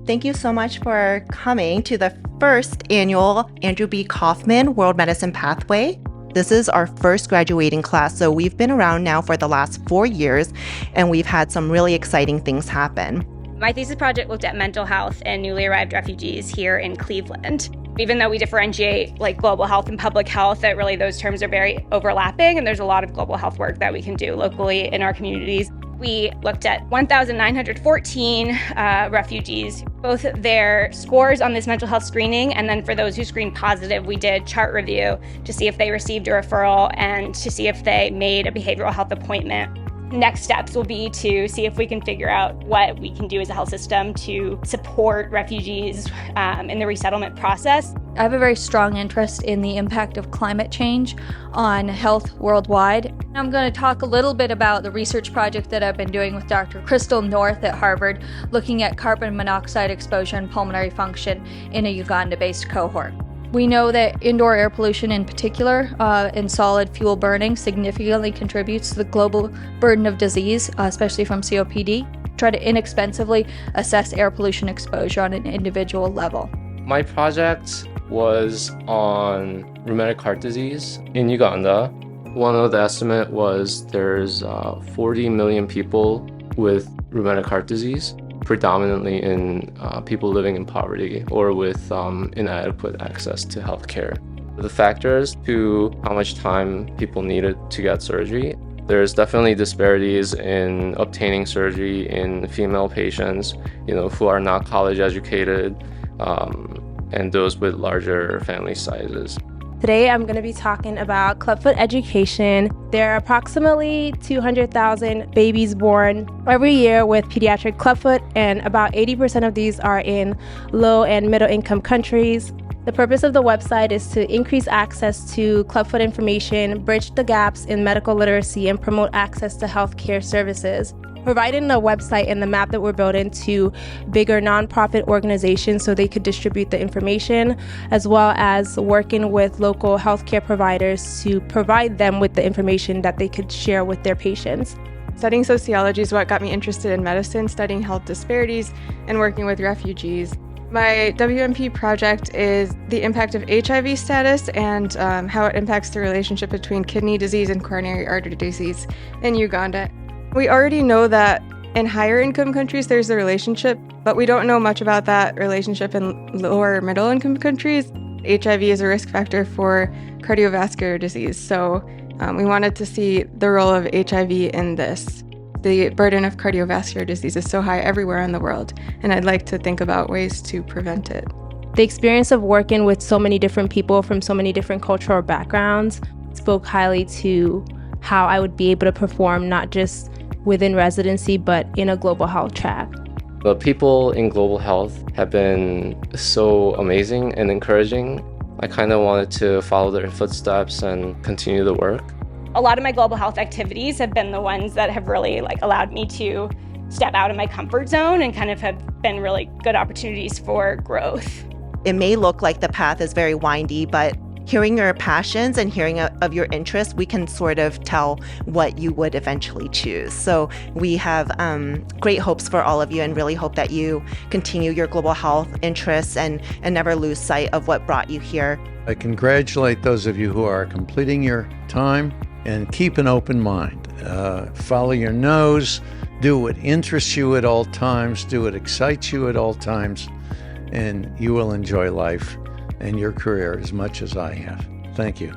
Thank you so much for coming to the first annual Andrew B. Kaufman World Medicine Pathway. This is our first graduating class, so we've been around now for the last 4 years, and we've had some really exciting things happen. My thesis project looked at mental health and newly arrived refugees here in Cleveland. Even though we differentiate like global health and public health, that really those terms are very overlapping, and there's a lot of global health work that we can do locally in our communities. We looked at 1,914 refugees, both their scores on this mental health screening, and then for those who screened positive, we did chart review to see if they received a referral and to see if they made a behavioral health appointment. Next steps will be to see if we can figure out what we can do as a health system to support refugees in the resettlement process. I have a very strong interest in the impact of climate change on health worldwide. I'm going to talk a little bit about the research project that I've been doing with Dr. Crystal North at Harvard, looking at carbon monoxide exposure and pulmonary function in a Uganda-based cohort. We know that indoor air pollution in particular and solid fuel burning significantly contributes to the global burden of disease, especially from COPD. Try to inexpensively assess air pollution exposure on an individual level. My project was on rheumatic heart disease in Uganda. One of the estimate was there's 40 million people with rheumatic heart disease, predominantly in people living in poverty or with inadequate access to healthcare. The factors to how much time people needed to get surgery, there's definitely disparities in obtaining surgery in female patients, who are not college educated, and those with larger family sizes. Today, I'm going to be talking about clubfoot education. There are approximately 200,000 babies born every year with pediatric clubfoot, and about 80% of these are in low and middle income countries. The purpose of the website is to increase access to clubfoot information, bridge the gaps in medical literacy, and promote access to healthcare services. Providing the website and the map that we're building to bigger nonprofit organizations so they could distribute the information, as well as working with local healthcare providers to provide them with the information that they could share with their patients. Studying sociology is what got me interested in medicine, studying health disparities and working with refugees. My WMP project is the impact of HIV status and how it impacts the relationship between kidney disease and coronary artery disease in Uganda. We already know that in higher income countries there's a relationship, but we don't know much about that relationship in lower middle income countries. HIV is a risk factor for cardiovascular disease, so we wanted to see the role of HIV in this. The burden of cardiovascular disease is so high everywhere in the world, and I'd like to think about ways to prevent it. The experience of working with so many different people from so many different cultural backgrounds spoke highly to how I would be able to perform not just within residency, but in a global health track. The people in global health have been so amazing and encouraging. I kind of wanted to follow their footsteps and continue the work. A lot of my global health activities have been the ones that have really allowed me to step out of my comfort zone and kind of have been really good opportunities for growth. It may look like the path is very windy, but hearing your passions and hearing of your interests, we can sort of tell what you would eventually choose. So we have great hopes for all of you and really hope that you continue your global health interests and never lose sight of what brought you here. I congratulate those of you who are completing your time and keep an open mind. Follow your nose, do what interests you at all times, do what excites you at all times, and you will enjoy life and your career as much as I have. Thank you.